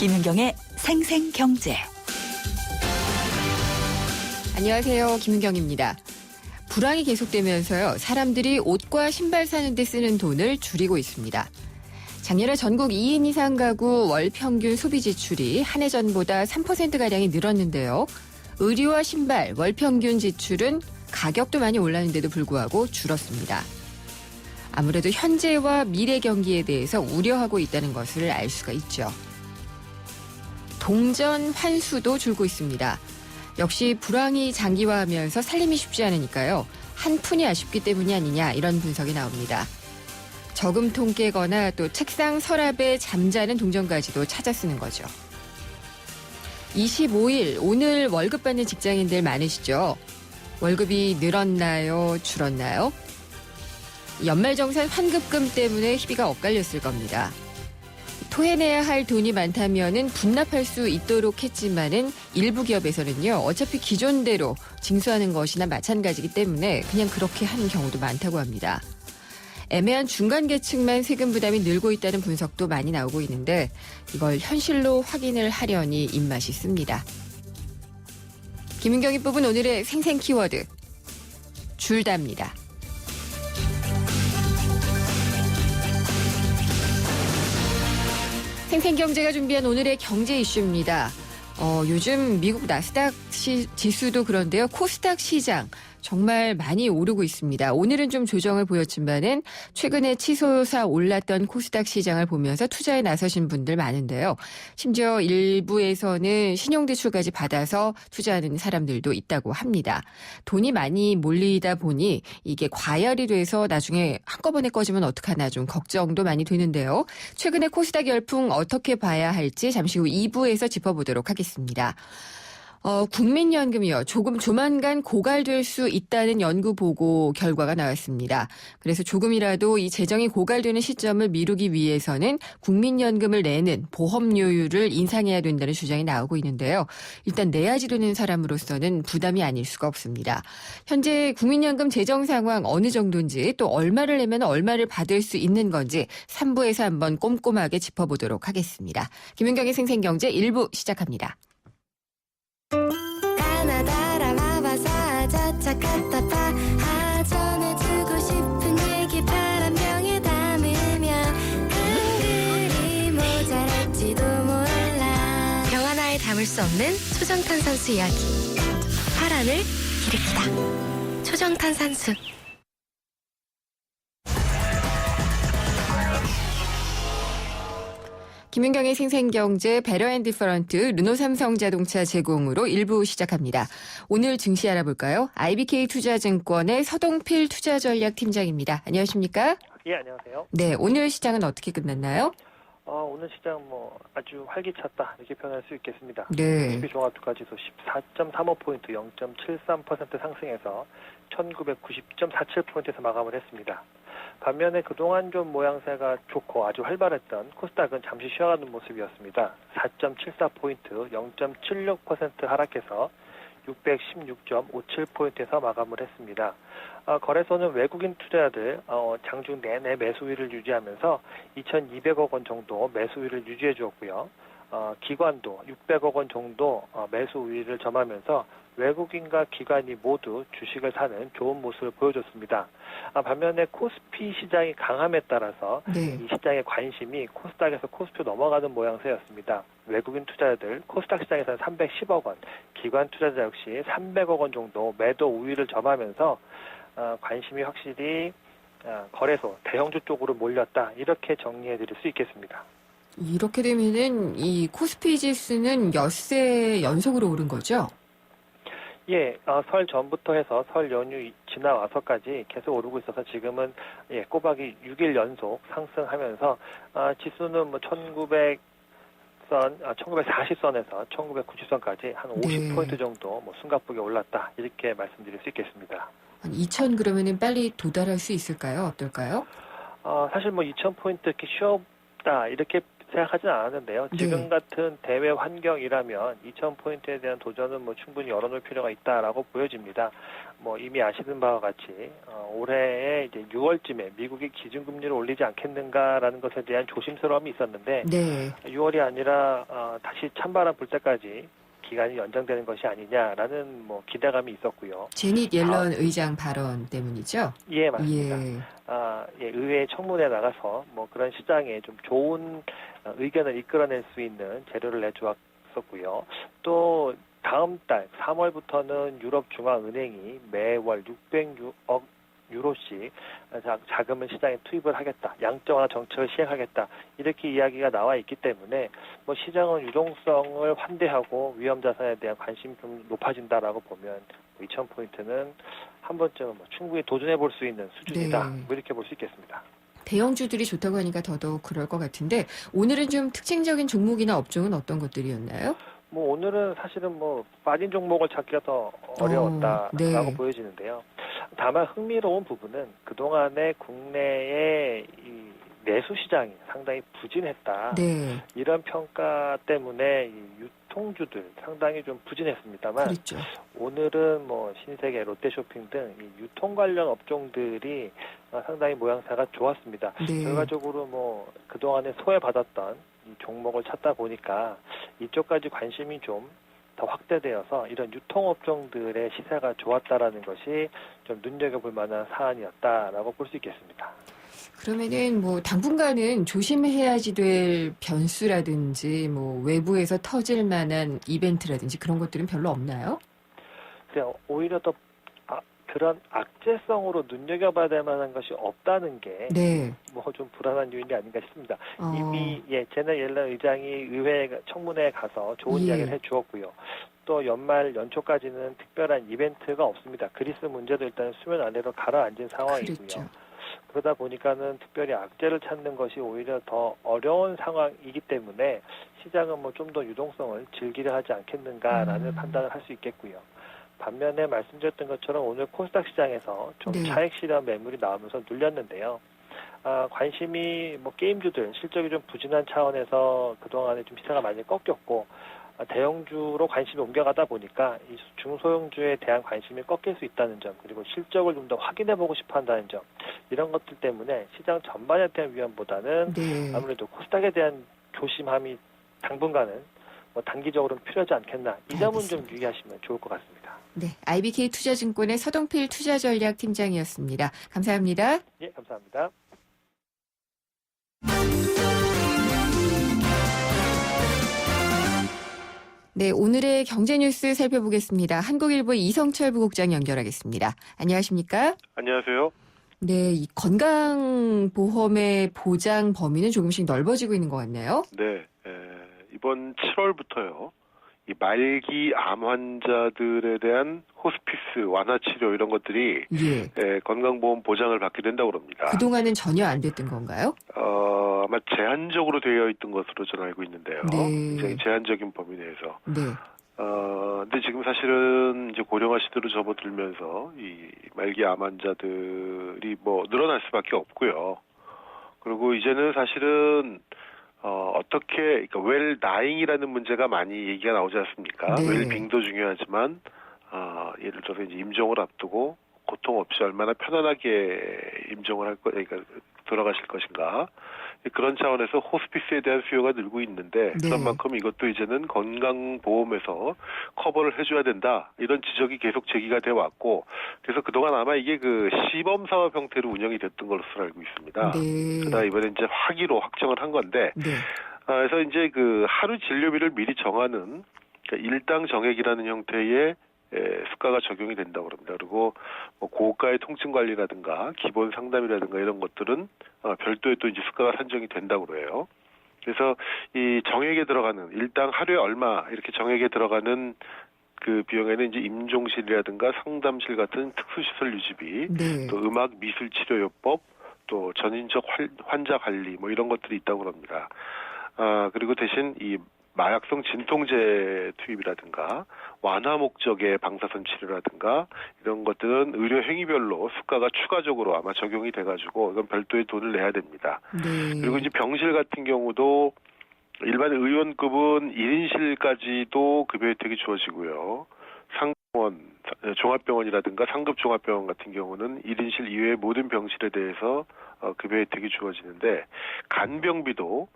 김은경의 생생경제. 안녕하세요. 김은경입니다. 불황이 계속되면서요. 사람들이 옷과 신발 사는 데 쓰는 돈을 줄이고 있습니다. 작년에 전국 2인 이상 가구 월 평균 소비 지출이 한 해 전보다 3%가량이 늘었는데요. 의류와 신발 월 평균 지출은 가격도 많이 올랐는데도 불구하고 줄었습니다. 아무래도 현재와 미래 경기에 대해서 우려하고 있다는 것을 알 수가 있죠. 동전 환수도 줄고 있습니다. 역시 불황이 장기화하면서 살림이 쉽지 않으니까요. 한 푼이 아쉽기 때문이 아니냐 이런 분석이 나옵니다. 저금통 깨거나 또 책상 서랍에 잠자는 동전까지도 찾아 쓰는 거죠. 25일 오늘 월급 받는 직장인들 많으시죠? 월급이 늘었나요? 줄었나요? 연말정산 환급금 때문에 희비가 엇갈렸을 겁니다. 토해내야 할 돈이 많다면은 분납할 수 있도록 했지만은 일부 기업에서는요, 어차피 기존대로 징수하는 것이나 마찬가지이기 때문에 그냥 그렇게 하는 경우도 많다고 합니다. 애매한 중간 계층만 세금 부담이 늘고 있다는 분석도 많이 나오고 있는데 이걸 현실로 확인을 하려니 입맛이 씁니다. 김은경이 뽑은 오늘의 생생 키워드, 줄답니다. 생생경제가 준비한 오늘의 경제 이슈입니다. 요즘 미국 나스닥 지수도 그런데요. 코스닥 시장 정말 많이 오르고 있습니다. 오늘은 좀 조정을 보였지만은 최근에 치솟아 올랐던 코스닥 시장을 보면서 투자에 나서신 분들 많은데요. 심지어 일부에서는 신용대출까지 받아서 투자하는 사람들도 있다고 합니다. 돈이 많이 몰리다 보니 이게 과열이 돼서 나중에 한꺼번에 꺼지면 어떡하나 좀 걱정도 많이 되는데요. 최근에 코스닥 열풍 어떻게 봐야 할지 잠시 후 2부에서 짚어보도록 하겠습니다. 국민연금이요. 조만간 고갈될 수 있다는 연구 보고 결과가 나왔습니다. 그래서 조금이라도 이 재정이 고갈되는 시점을 미루기 위해서는 국민연금을 내는 보험료율을 인상해야 된다는 주장이 나오고 있는데요. 일단 내야지 되는 사람으로서는 부담이 아닐 수가 없습니다. 현재 국민연금 재정 상황 어느 정도인지 또 얼마를 내면 얼마를 받을 수 있는 건지 3부에서 한번 꼼꼼하게 짚어보도록 하겠습니다. 김은경의 생생경제 1부 시작합니다. 가나다라 와봐서 저착했다봐 전해주고 싶은 얘기 바람병에 담으면 한글이 모자랄지도 몰라 병 하나에 담을 수 없는 초정탄산수 이야기 파란을 일으키다 초정탄산수. 김은경의 생생경제 베러앤디퍼런트 르노삼성자동차 제공으로 1부 시작합니다. 오늘 증시 알아볼까요? IBK투자증권의 서동필 투자전략팀장입니다. 안녕하십니까? 예, 안녕하세요. 네, 오늘 시장은 어떻게 끝났나요? 오늘 시장 아주 활기찼다 이렇게 표현할 수 있겠습니다. 네. S&P 종합주가지수 14.35포인트 0.73% 상승해서 1990.47포인트에서 마감을 했습니다. 반면에 그동안 좀 모양새가 좋고 아주 활발했던 코스닥은 잠시 쉬어가는 모습이었습니다. 4.74포인트 0.76% 하락해서 616.57포인트에서 마감을 했습니다. 거래소는 외국인 투자자들 장중 내내 매수 우위를 유지하면서 2,200억 원 정도 매수 우위를 유지해 주었고요. 기관도 600억 원 정도 매수 우위를 점하면서 외국인과 기관이 모두 주식을 사는 좋은 모습을 보여줬습니다. 반면에 코스피 시장이 강함에 따라서 네. 이 시장의 관심이 코스닥에서 코스피로 넘어가는 모양새였습니다. 외국인 투자자들 코스닥 시장에서는 310억 원, 기관 투자자 역시 300억 원 정도 매도 우위를 점하면서 관심이 확실히 거래소, 대형주 쪽으로 몰렸다 이렇게 정리해드릴 수 있겠습니다. 이렇게 되면은 이 코스피 지수는 엿새 연속으로 오른 거죠? 예, 설 전부터 해서 설 연휴 지나와서까지 계속 오르고 있어서 지금은 꼬박이 6일 연속 상승하면서 지수는 1940선에서 1990선까지 한 50포인트 정도 숨가쁘게 올랐다 이렇게 말씀드릴 수 있겠습니다. 한 2,000 그러면은 빨리 도달할 수 있을까요? 어떨까요? 사실 2,000포인트 이렇게 쉬었다 이렇게 생각하지는 않았는데요. 네. 지금 같은 대외 환경이라면 2,000포인트에 대한 도전은 뭐 충분히 열어놓을 필요가 있다라고 보여집니다. 뭐 이미 아시는 바와 같이 올해에 이제 6월쯤에 미국이 기준금리를 올리지 않겠는가라는 것에 대한 조심스러움이 있었는데 네. 6월이 아니라 다시 찬바람 불 때까지 기간이 연장되는 것이 아니냐라는 뭐 기대감이 있었고요. 제닛 옐런 의장 발언 때문이죠? 예, 맞습니다. 예. 의회 청문회에 나가서 뭐 그런 시장에 좀 좋은 의견을 이끌어낼 수 있는 재료를 내주었었고요. 또 다음 달 3월부터는 유럽중앙은행이 매월 600억 유로씩 자금을 시장에 투입을 하겠다. 양적완화 정책을 시행하겠다. 이렇게 이야기가 나와 있기 때문에 뭐 시장은 유동성을 환대하고 위험자산에 대한 관심이 좀 높아진다라고 보면 2,000포인트는 한 번쯤은 뭐 충분히 도전해 볼 수 있는 수준이다. 네. 뭐 이렇게 볼 수 있겠습니다. 대형주들이 좋다고 하니까 더더욱 그럴 것 같은데 오늘은 좀 특징적인 종목이나 업종은 어떤 것들이었나요? 뭐 오늘은 사실은 뭐 빠진 종목을 찾기가 더 어려웠다라고 네. 보여지는데요. 다만 흥미로운 부분은 그동안에 국내의 이 내수 시장이 상당히 부진했다. 네. 이런 평가 때문에 이 유통주들 상당히 좀 부진했습니다만 그렇죠. 오늘은 뭐 신세계, 롯데쇼핑 등 이 유통 관련 업종들이 상당히 모양새가 좋았습니다. 네. 결과적으로 뭐 그동안에 소외받았던 이 종목을 찾다 보니까 이쪽까지 관심이 좀 더 확대되어서 이런 유통업종들의 시세가 좋았다라는 것이 좀 눈여겨볼 만한 사안이었다라고 볼 수 있겠습니다. 그러면은 뭐 당분간은 조심해야지 될 변수라든지 뭐 외부에서 터질 만한 이벤트라든지 그런 것들은 별로 없나요? 그냥 오히려 더 그런 악재성으로 눈여겨봐야 될 만한 것이 없다는 게 네. 뭐 좀 불안한 요인이 아닌가 싶습니다. 어, 이미 제넷 옐런 의장이 의회 청문회에 가서 좋은 예. 이야기를 해주었고요. 또 연말 연초까지는 특별한 이벤트가 없습니다. 그리스 문제도 일단 수면 아래로 가라앉은 상황이고요. 그렇죠. 그러다 보니까는 특별히 악재를 찾는 것이 오히려 더 어려운 상황이기 때문에 시장은 뭐 좀 더 유동성을 즐기려 하지 않겠는가라는 판단을 할 수 있겠고요. 반면에 말씀드렸던 것처럼 오늘 코스닥 시장에서 좀 네. 차익 실현 매물이 나오면서 눌렸는데요. 관심이 뭐 게임주들 실적이 좀 부진한 차원에서 그동안에 좀 시세가 많이 꺾였고 대형주로 관심이 옮겨가다 보니까 이 중소형주에 대한 관심이 꺾일 수 있다는 점, 그리고 실적을 좀 더 확인해보고 싶어 한다는 점, 이런 것들 때문에 시장 전반에 대한 위험보다는 네. 아무래도 코스닥에 대한 조심함이 당분간은 뭐 단기적으로는 필요하지 않겠나, 이 점은 좀 알겠습니다. 유의하시면 좋을 것 같습니다. 네. IBK 투자증권의 서동필 투자전략팀장이었습니다. 감사합니다. 예, 감사합니다. 네, 오늘의 경제 뉴스 살펴보겠습니다. 한국일보 이성철 부국장 연결하겠습니다. 안녕하십니까? 안녕하세요. 네, 이 건강보험의 보장 범위는 조금씩 넓어지고 있는 것 같네요. 네, 이번 7월부터요. 이 말기 암 환자들에 대한 호스피스 완화 치료 이런 것들이 예. 건강보험 보장을 받게 된다고 합니다. 그동안은 전혀 안 됐던 건가요? 아마 제한적으로 되어 있던 것으로 저는 알고 있는데요. 네. 굉장히 제한적인 범위 내에서. 네. 근데 지금 사실은 이제 고령화 시대로 접어들면서 이 말기 암 환자들이 뭐 늘어날 수밖에 없고요. 그리고 이제는 사실은 어떻게, 그러니까 웰다잉이라는 문제가 많이 얘기가 나오지 않습니까? 네. 웰빙도 중요하지만, 예를 들어서 이제 임종을 앞두고 고통 없이 얼마나 편안하게 임종을 할 그러니까 돌아가실 것인가. 그런 차원에서 호스피스에 대한 수요가 늘고 있는데, 네. 그런 만큼 이것도 이제는 건강보험에서 커버를 해줘야 된다. 이런 지적이 계속 제기가 돼 왔고, 그래서 그동안 아마 이게 그 시범사업 형태로 운영이 됐던 것으로 알고 있습니다. 네. 그러다 이번에 이제 화기로 확정을 한 건데, 네. 그래서 이제 그 하루 진료비를 미리 정하는 그러니까 일당 정액이라는 형태의 수가가 적용이 된다고 합니다. 그리고 뭐 고가의 통증 관리라든가 기본 상담이라든가 이런 것들은 별도의 또 이제 수가가 산정이 된다고 그래요. 그래서 이 정액에 들어가는 일당 하루에 얼마 이렇게 정액에 들어가는 그 비용에는 이제 임종실이라든가 상담실 같은 특수시설 유지비, 네. 또 음악 미술 치료요법, 또 전인적 환자 관리 뭐 이런 것들이 있다고 합니다. 그리고 대신 이 마약성 진통제 투입이라든가 완화 목적의 방사선 치료라든가 이런 것들은 의료 행위별로 수가가 추가적으로 아마 적용이 돼가지고 이건 별도의 돈을 내야 됩니다. 네. 그리고 이제 병실 같은 경우도 일반 의원급은 1인실까지도 급여 혜택이 주어지고요. 상병원, 종합병원이라든가 상급 종합병원 같은 경우는 1인실 이외의 모든 병실에 대해서 급여 혜택이 주어지는데 간병비도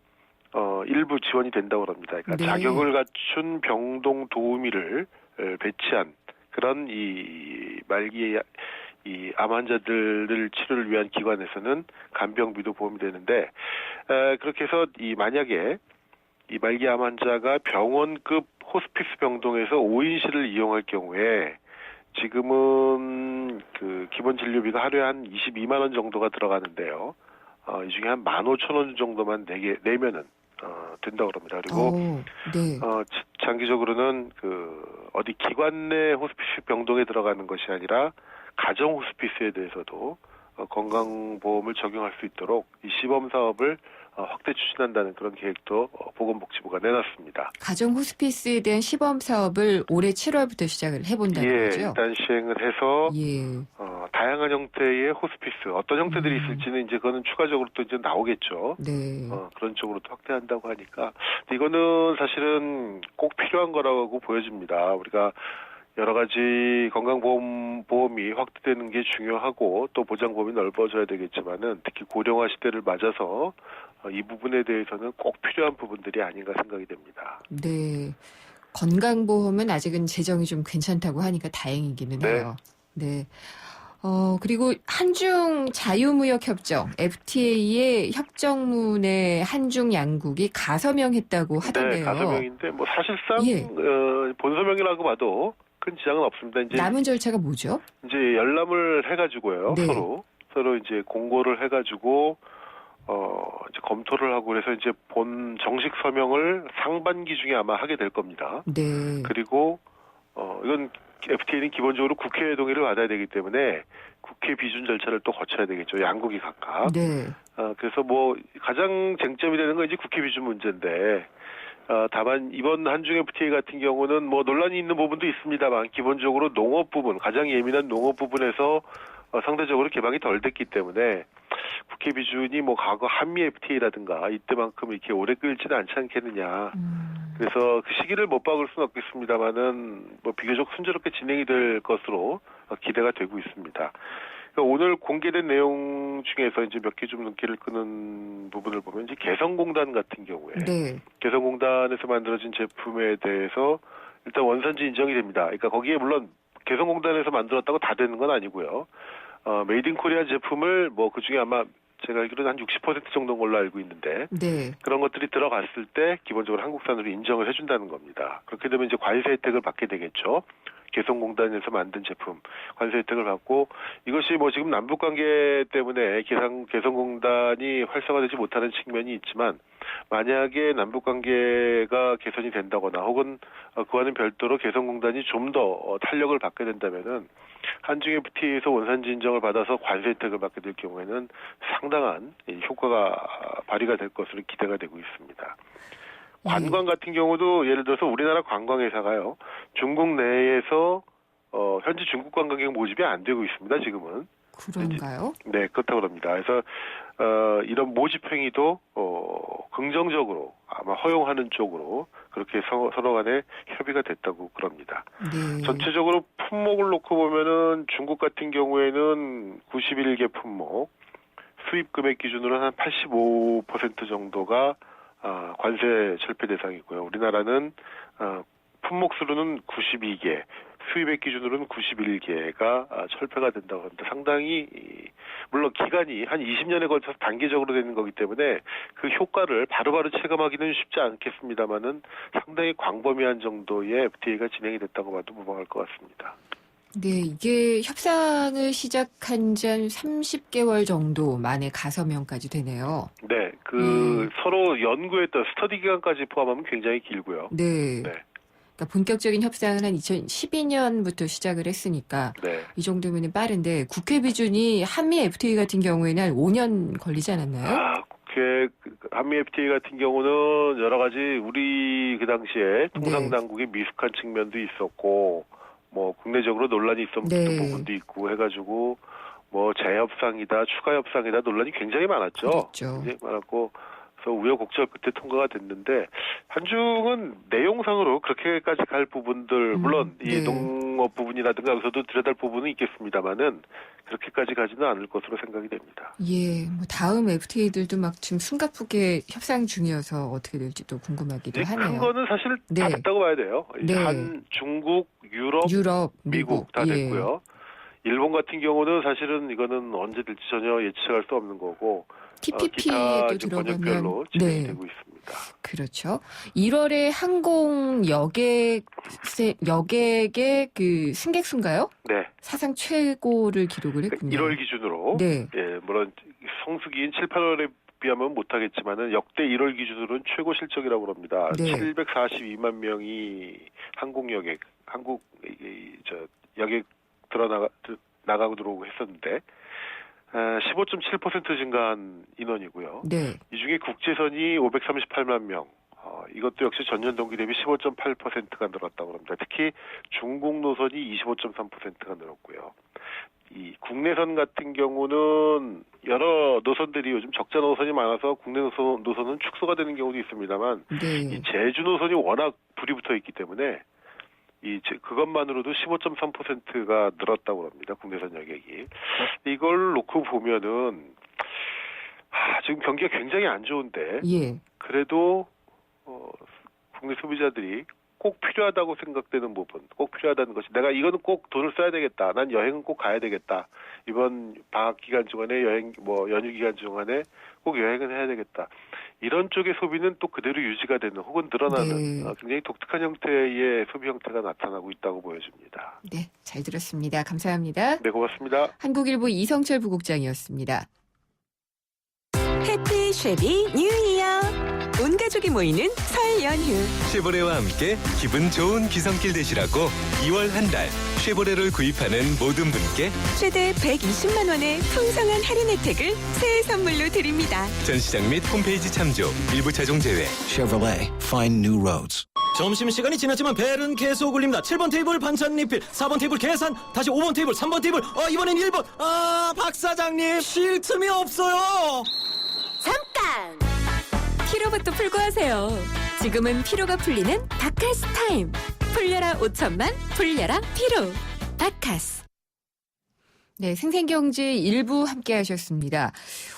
일부 지원이 된다고 합니다. 그러니까 네. 자격을 갖춘 병동 도우미를 배치한 그런 이 말기 이 암 환자들을 치료를 위한 기관에서는 간병비도 보험이 되는데 그렇게 해서 이 만약에 이 말기 암 환자가 병원급 호스피스 병동에서 5인실을 이용할 경우에 지금은 그 기본 진료비가 하루에 한 22만 원 정도가 들어가는데요. 이 중에 한 15,000원 정도만 내면은 된다고 합니다. 그리고 네. 장기적으로는 어디 기관 내 호스피스 병동에 들어가는 것이 아니라 가정 호스피스에 대해서도 건강보험을 적용할 수 있도록 이 시범 사업을 확대 추진한다는 그런 계획도 보건복지부가 내놨습니다. 가정 호스피스에 대한 시범 사업을 올해 7월부터 시작을 해본다는 거죠? 일단 시행을 해서 예. 다양한 형태의 호스피스 어떤 형태들이 있을지는 이제 그거는 추가적으로 또 이제 나오겠죠. 네. 그런 쪽으로도 확대한다고 하니까 이거는 사실은 꼭 필요한 거라고 보여집니다. 우리가 여러 가지 건강보험이 확대되는 게 중요하고 또 보장범위 넓어져야 되겠지만은 특히 고령화 시대를 맞아서 이 부분에 대해서는 꼭 필요한 부분들이 아닌가 생각이 됩니다. 네. 건강보험은 아직은 재정이 좀 괜찮다고 하니까 다행이기는 네. 해요. 네. 그리고 한중 자유무역협정, FTA의 협정문에 한중 양국이 가서명했다고 하던데요. 네, 가서명인데 뭐 사실상 예. 본서명이라고 봐도 큰 지장은 없습니다. 이제 남은 절차가 뭐죠? 이제 열람을 해가지고요. 네. 서로 이제 공고를 해가지고 이제 검토를 하고 그래서 이제 본 정식 서명을 상반기 중에 아마 하게 될 겁니다. 네. 그리고 이건 FTA는 기본적으로 국회 동의를 받아야 되기 때문에 국회 비준 절차를 또 거쳐야 되겠죠. 양국이 각각. 네. 그래서 뭐 가장 쟁점이 되는 건 이제 국회 비준 문제인데 다만 이번 한중 FTA 같은 경우는 뭐 논란이 있는 부분도 있습니다만 기본적으로 농업 부분, 가장 예민한 농업 부분에서 상대적으로 개방이 덜 됐기 때문에 국회 비준이 뭐 과거 한미 FTA라든가 이때만큼 이렇게 오래 끌지는 않지 않겠느냐. 그래서 그 시기를 못 박을 수는 없겠습니다만은 뭐 비교적 순조롭게 진행이 될 것으로 기대가 되고 있습니다. 그러니까 오늘 공개된 내용 중에서 이제 몇 개 좀 눈길을 끄는 부분을 보면 이제 개성공단 같은 경우에 네. 개성공단에서 만들어진 제품에 대해서 일단 원산지 인정이 됩니다. 그러니까 거기에 물론 개성공단에서 만들었다고 다 되는 건 아니고요. 메이드 인 코리아 제품을 뭐 그중에 아마 제가 알기로는 한 60% 정도인 걸로 알고 있는데 네. 그런 것들이 들어갔을 때 기본적으로 한국산으로 인정을 해준다는 겁니다. 그렇게 되면 이제 관세 혜택을 받게 되겠죠. 개성공단에서 만든 제품 관세 혜택을 받고 이것이 뭐 지금 남북관계 때문에 개성공단이 활성화되지 못하는 측면이 있지만 만약에 남북관계가 개선이 된다거나 혹은 그와는 별도로 개성공단이 좀 더 탄력을 받게 된다면은 한중 FTA에서 원산지 인정을 받아서 관세 혜택을 받게 될 경우에는 상당한 효과가 발휘가 될 것으로 기대가 되고 있습니다. 관광 같은 경우도 예를 들어서 우리나라 관광회사가요 중국 내에서 현재 중국 관광객 모집이 안 되고 있습니다. 지금은. 그런가요? 네, 그렇다고 합니다. 그래서 이런 모집 행위도 긍정적으로 아마 허용하는 쪽으로 그렇게 서로 간에 협의가 됐다고 그럽니다. 네. 전체적으로 품목을 놓고 보면은 중국 같은 경우에는 91개 품목, 수입 금액 기준으로 한 85% 정도가 관세 철폐 대상이고요. 우리나라는 품목 수로는 92개, 수입액 기준으로는 91개가 철폐가 된다고 합니다. 상당히 물론 기간이 한 20년에 걸쳐서 단계적으로 되는 거기 때문에 그 효과를 바로바로 체감하기는 쉽지 않겠습니다만은 상당히 광범위한 정도의 FTA가 진행이 됐다고 봐도 무방할 것 같습니다. 네, 이게 협상을 시작한 지 한 30개월 정도 만에 가서명까지 되네요. 네, 서로 연구했던 스터디 기간까지 포함하면 굉장히 길고요. 네. 네. 그러니까 본격적인 협상은 한 2012년부터 시작을 했으니까 네. 이 정도면 빠른데 국회 비준이 한미 FTA 같은 경우에는 한 5년 걸리지 않았나요? 국회 한미 FTA 같은 경우는 여러 가지 우리 그 당시에 통상 당국의 미숙한 측면도 있었고 뭐 국내적으로 논란이 있었던 부분도 있고 해가지고 뭐 재협상이다 추가 협상이다 논란이 굉장히 많았죠. 그렇죠. 굉장히 많았고 그래서 우여곡절 끝에 통과가 됐는데 한중은 내용상으로 그렇게까지 갈 부분들 물론 이 네. 농업 부분이라든가 여기서도 들여다볼 부분은 있겠습니다만은 그렇게까지 가지는 않을 것으로 생각이 됩니다. 예, 뭐 다음 FTA들도 막 지금 숨가쁘게 협상 중이어서 어떻게 될지 또 궁금하기도 하네요. 큰 거는 사실 네. 다 됐다고 봐야 돼요. 네. 한, 중국, 유럽, 미국 다 예. 됐고요. 일본 같은 경우는 사실은 이거는 언제 될지 전혀 예측할 수 없는 거고 기타 TPP에도 이제 들어가면 번역별로 진행이 되고 있습니다. 그렇죠. 1월에 항공 여객의 그 승객 수인가요? 네. 사상 최고를 기록을 했군요. 1월 기준으로 네. 예, 물론 성수기인 7, 8월에 비하면 못하겠지만은 역대 1월 기준으로는 최고 실적이라고 합니다. 네. 742만 명이 한국 여객 나가고 들어오고 했었는데 15.7% 증가한 인원이고요. 네. 이 중에 국제선이 538만 명. 이것도 역시 전년 동기 대비 15.8%가 늘었다고 합니다. 특히 중국 노선이 25.3%가 늘었고요. 이 국내선 같은 경우는 여러 노선들이 요즘 적자 노선이 많아서 국내 노선은 축소가 되는 경우도 있습니다만 네. 이 제주 노선이 워낙 불이 붙어 있기 때문에 그것만으로도 15.3%가 늘었다고 합니다. 국내선 여객이. 이걸 놓고 보면은 지금 경기가 굉장히 안 좋은데 예. 그래도 국내 소비자들이 꼭 필요하다고 생각되는 부분, 꼭 필요하다는 것이 내가 이거는 꼭 돈을 써야 되겠다. 난 여행은 꼭 가야 되겠다. 이번 방학 기간 중간에 연휴 기간 중간에 꼭 여행은 해야 되겠다. 이런 쪽의 소비는 또 그대로 유지가 되는 혹은 늘어나는 네. 굉장히 독특한 형태의 소비 형태가 나타나고 있다고 보여집니다. 네, 잘 들었습니다. 감사합니다. 네, 고맙습니다. 한국일보 이성철 부국장이었습니다. 해피 쉐비 뉴 이어. 온 가족이 모이는 설 연휴. 쉐보레와 함께 기분 좋은 기성길 되시라고 2월 한 달 쉐보레를 구입하는 모든 분께 최대 120만 원의 풍성한 할인 혜택을 새해 선물로 드립니다. 전시장 및 홈페이지 참조, 일부 차종 제외. Chevrolet, find new roads. 점심시간이 지났지만 벨은 계속 울립니다. 7번 테이블 반찬 리필, 4번 테이블 계산, 다시 5번 테이블, 3번 테이블, 이번엔 1번. 박 사장님, 쉴 틈이 없어요. 잠깐! 피로부터 풀고 하세요. 지금은 피로가 풀리는 바카스 타임. 풀려라 5천만, 풀려라 피로. 바카스. 네, 생생경제 일부 함께 하셨습니다.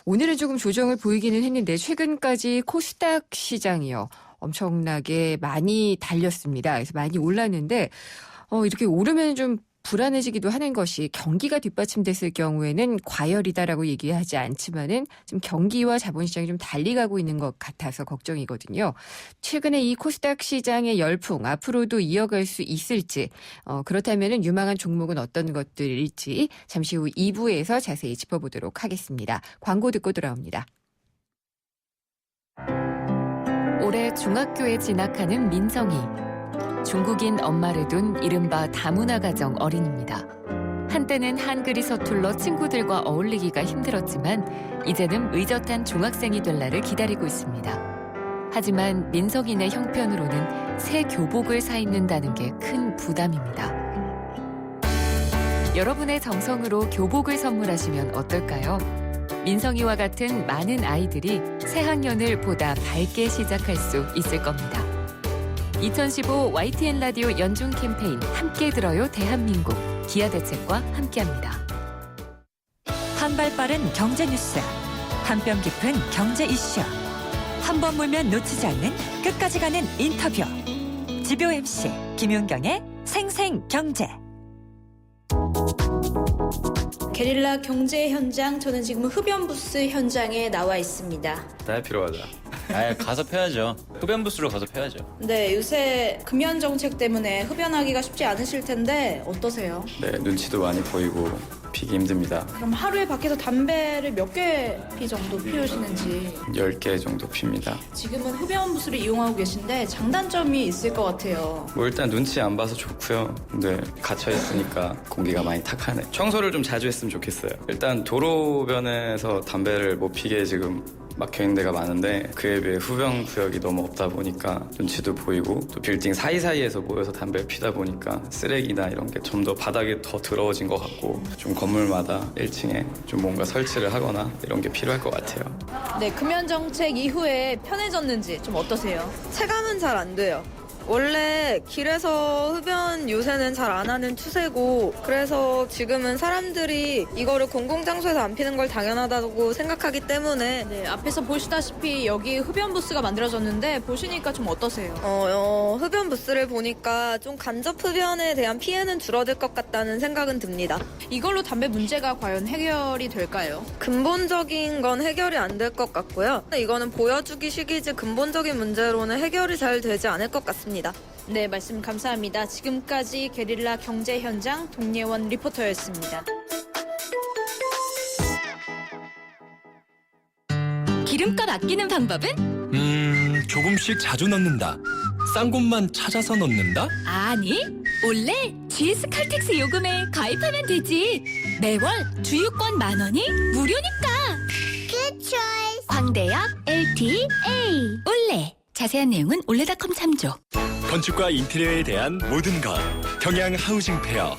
오늘은 조금 조정을 보이기는 했는데 최근까지 코스닥 시장이요. 엄청나게 많이 달렸습니다. 그래서 많이 올랐는데 이렇게 오르면 좀 불안해지기도 하는 것이 경기가 뒷받침됐을 경우에는 과열이다라고 얘기하지 않지만은 좀 경기와 자본시장이 좀 달리 가고 있는 것 같아서 걱정이거든요. 최근에 이 코스닥 시장의 열풍 앞으로도 이어갈 수 있을지 그렇다면은 유망한 종목은 어떤 것들일지 잠시 후 2부에서 자세히 짚어보도록 하겠습니다. 광고 듣고 돌아옵니다. 올해 중학교에 진학하는 민성이. 중국인 엄마를 둔 이른바 다문화 가정 어린입니다. 한때는 한글이 서툴러 친구들과 어울리기가 힘들었지만 이제는 의젓한 중학생이 될 날을 기다리고 있습니다. 하지만 민성이네 형편으로는 새 교복을 사 입는다는 게 큰 부담입니다. 여러분의 정성으로 교복을 선물하시면 어떨까요? 민성이와 같은 많은 아이들이 새 학년을 보다 밝게 시작할 수 있을 겁니다. 2015 YTN 라디오 연중 캠페인 함께 들어요 대한민국 기아대책과 함께합니다. 한 발 빠른 경제 뉴스. 한 뼘 깊은 경제 이슈. 한 번 물면 놓치지 않는 끝까지 가는 인터뷰. 지표 MC 김윤경의 생생경제. 게릴라 경제 현장, 저는 지금 흡연부스 현장에 나와 있습니다. 다 필요하다. 가서 펴야죠. 흡연부스로 가서 펴야죠. 네, 요새 금연 정책 때문에 흡연하기가 쉽지 않으실 텐데 어떠세요? 네, 눈치도 많이 보이고 피기 힘듭니다. 그럼 하루에 밖에서 담배를 몇 개 정도 피우시는지. 10개 정도 핍니다. 지금은 흡연부스를 이용하고 계신데 장단점이 있을 것 같아요. 일단 눈치 안 봐서 좋고요. 근데 갇혀있으니까 공기가 많이 탁하네. 청소를 좀 자주 했으면 좋겠어요. 일단 도로변에서 담배를 못 피게 지금 막혀있는 데가 많은데 그에 비해 흡연 구역이 너무 없다 보니까 눈치도 보이고 또 빌딩 사이사이에서 모여서 담배를 피다 보니까 쓰레기나 이런 게 좀 더 바닥에 더 더러워진 것 같고 좀 건물마다 1층에 좀 뭔가 설치를 하거나 이런 게 필요할 것 같아요. 네, 금연 정책 이후에 편해졌는지 좀 어떠세요? 체감은 잘 안 돼요. 원래 길에서 흡연 요새는 잘 안 하는 추세고 그래서 지금은 사람들이 이거를 공공장소에서 안 피는 걸 당연하다고 생각하기 때문에 네, 앞에서 보시다시피 여기 흡연 부스가 만들어졌는데 보시니까 좀 어떠세요? 흡연 부스를 보니까 좀 간접 흡연에 대한 피해는 줄어들 것 같다는 생각은 듭니다. 이걸로 담배 문제가 과연 해결이 될까요? 근본적인 건 해결이 안 될 것 같고요. 이거는 보여주기 식이지 근본적인 문제로는 해결이 잘 되지 않을 것 같습니다. 네, 말씀 감사합니다. 지금까지 게릴라 경제 현장 동예원 리포터였습니다. 기름값 아끼는 방법은? 조금씩 자주 넣는다. 싼 곳만 찾아서 넣는다? 아니, 원래 GS 칼텍스 요금에 가입하면 되지. 매월 주유권 10,000원이 무료니까. Good choice. 광대역 LTA 올레. 자세한 내용은 올레닷컴 참조. 건축과 인테리어에 대한 모든 것. 경양 하우징 페어.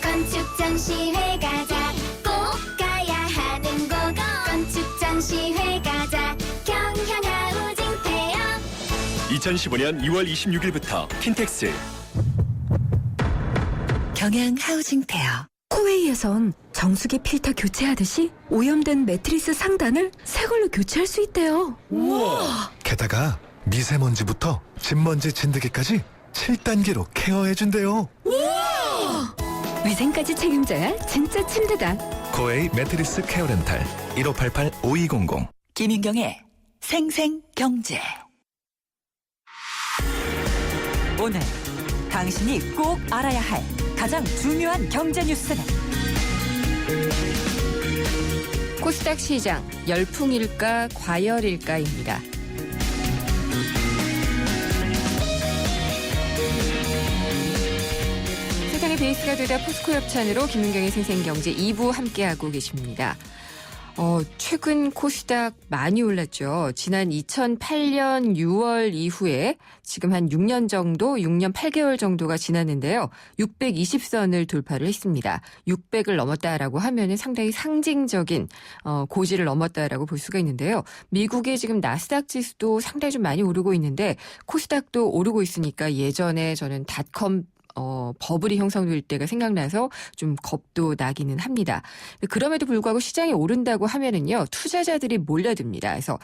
건축 전시회 가자. 꼭 가야 하는 곳. 건축 전시회 가자. 경향 하우징 페어. 2015년 2월 26일부터 킨텍스. 경양 하우징 페어. 코웨이에선 정수기 필터 교체하듯이 오염된 매트리스 상단을 새 걸로 교체할 수 있대요. 우와. 게다가 미세먼지부터 진먼지 진드기까지 7단계로 케어해준대요. 위생까지 책임져야 진짜 침대다. 코웨이 매트리스 케어 렌탈 1588-5200. 김윤경의 생생경제. 오늘 당신이 꼭 알아야 할 가장 중요한 경제 뉴스는 코스닥 시장 열풍일까 과열일까입니다. 세상의 베이스가 되다 포스코 협찬으로 김윤경의 생생경제 2부 함께하고 계십니다. 최근 코스닥 많이 올랐죠. 지난 2008년 6월 이후에 지금 한 6년 8개월 정도가 지났는데요. 620선을 돌파를 했습니다. 600을 넘었다라고 하면은 상당히 상징적인 고지를 넘었다라고 볼 수가 있는데요. 미국의 지금 나스닥 지수도 상당히 좀 많이 오르고 있는데 코스닥도 오르고 있으니까 예전에 저는 닷컴 버블이 형성될 때가 생각나서 좀 겁도 나기는 합니다. 그럼에도 불구하고 시장이 오른다고 하면은요, 투자자들이 몰려듭니다. 그래서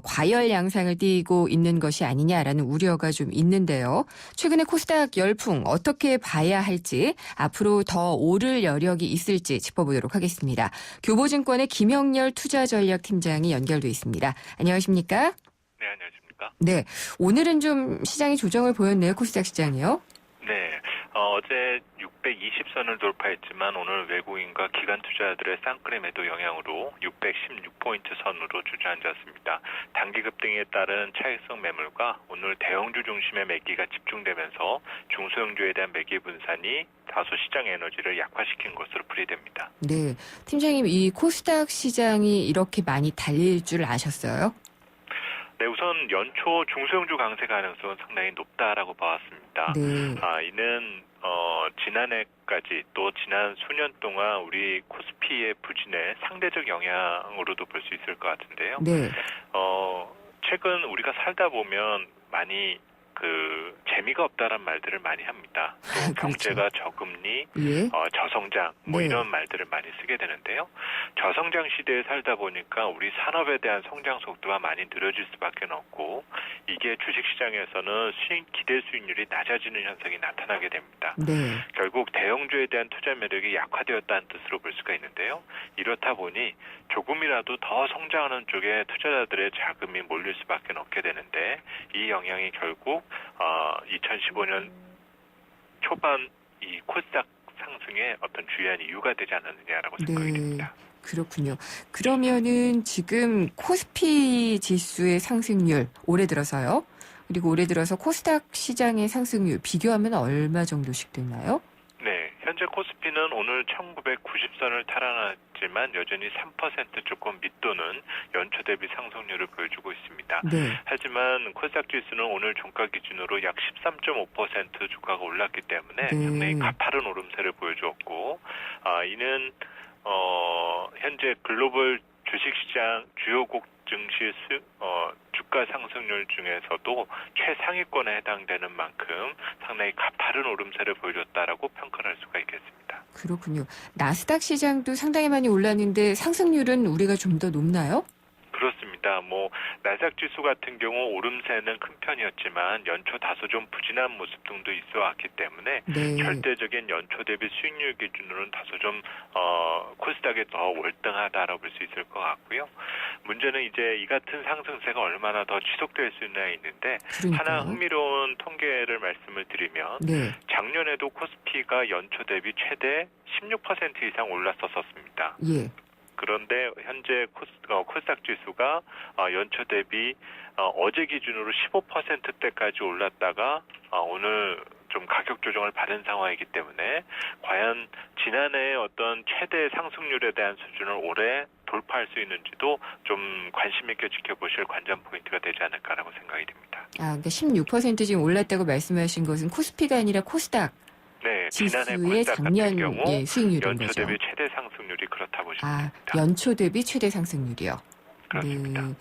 과열 양상을 띠고 있는 것이 아니냐라는 우려가 좀 있는데요. 최근에 코스닥 열풍 어떻게 봐야 할지, 앞으로 더 오를 여력이 있을지 짚어보도록 하겠습니다. 교보증권의 김영렬 투자전략팀장이 연결돼 있습니다. 안녕하십니까? 네, 안녕하십니까? 네, 오늘은 좀 시장이 조정을 보였네요. 코스닥 시장이요. 네, 어제 620선을 돌파했지만 오늘 외국인과 기관 투자자들의 쌍끌이 매도 영향으로 616포인트 선으로 주저앉았습니다. 단기 급등에 따른 차익성 매물과 오늘 대형주 중심의 매기가 집중되면서 중소형주에 대한 매기 분산이 다소 시장 에너지를 약화시킨 것으로 풀이됩니다. 네, 팀장님, 이 코스닥 시장이 이렇게 많이 달릴 줄 아셨어요? 네, 우선 연초 중소형주 강세 가능성은 상당히 높다라고 봐왔습니다. 네. 이는 지난해까지 또 지난 수년 동안 우리 코스피의 부진의 상대적 영향으로도 볼 수 있을 것 같은데요. 네. 최근 우리가 살다 보면 많이 재미가 없다라는 말들을 많이 합니다. 또 경제가 저금리, 예. 저성장 네. 이런 말들을 많이 쓰게 되는데요. 저성장 시대에 살다 보니까 우리 산업에 대한 성장 속도가 많이 느려질 수밖에 없고 이게 주식시장에서는 기대 수익률이 낮아지는 현상이 나타나게 됩니다. 네. 결국 대형주에 대한 투자 매력이 약화되었다는 뜻으로 볼 수가 있는데요. 이렇다 보니 조금이라도 더 성장하는 쪽에 투자자들의 자금이 몰릴 수밖에 없게 되는데 이 영향이 결국 2015년 초반 이 코스닥 상승의 어떤 주요한 이유가 되지 않았느냐라고 생각이 됩니다. 그렇군요. 그러면은 지금 코스피 지수의 상승률 올해 들어서요. 그리고 올해 들어서 코스닥 시장의 상승률 비교하면 얼마 정도씩 되나요? 네, 현재 코스피는 오늘 1990선을 탈환했지만 여전히 3% 조금 밑도는 연초 대비 상승률을 보여주고 있습니다. 네. 하지만 코스닥 지수는 오늘 종가 기준으로 약 13.5% 주가가 올랐기 때문에 네. 상당히 가파른 오름세를 보여주었고, 이는 현재 글로벌 주식시장 주요국 증시 주가 상승률 중에서도 최상위권에 해당되는 만큼 상당히 가파른 오름세를 보여줬다라고 평가를 할 수가 있겠습니다. 그렇군요. 나스닥 시장도 상당히 많이 올랐는데 상승률은 우리가 좀 더 높나요? 그렇습니다. 나스닥 지수 같은 경우 오름세는 큰 편이었지만 연초 다소 좀 부진한 모습 등도 있어 왔기 때문에 네. 절대적인 연초 대비 수익률 기준으로는 다소 좀 코스닥이 더 월등하다라고 볼 수 있을 것 같고요. 문제는 이제 이 같은 상승세가 얼마나 더 지속될 수 있느냐 있는데, 그러니까요. 하나 흥미로운 통계를 말씀을 드리면 네. 작년에도 코스피가 연초 대비 최대 16% 이상 올랐었습니다. 예. 그런데 현재 코스닥 지수가 연초 대비 어제 기준으로 15%대까지 올랐다가 오늘 좀 가격 조정을 받은 상황이기 때문에 과연 지난해의 어떤 최대 상승률에 대한 수준을 올해 돌파할 수 있는지도 좀 관심 있게 지켜보실 관전 포인트가 되지 않을까라고 생각이 듭니다. 그러니까 16% 지금 올랐다고 말씀하신 것은 코스피가 아니라 코스닥. 네, 지난해 지수의 코스닥 작년 같은 경우 수익률인 연초 거죠. 대비 최대 상승률이 그렇다 보시면 됩니다. 연초 대비 최대 상승률이요. 그렇습니다. 네.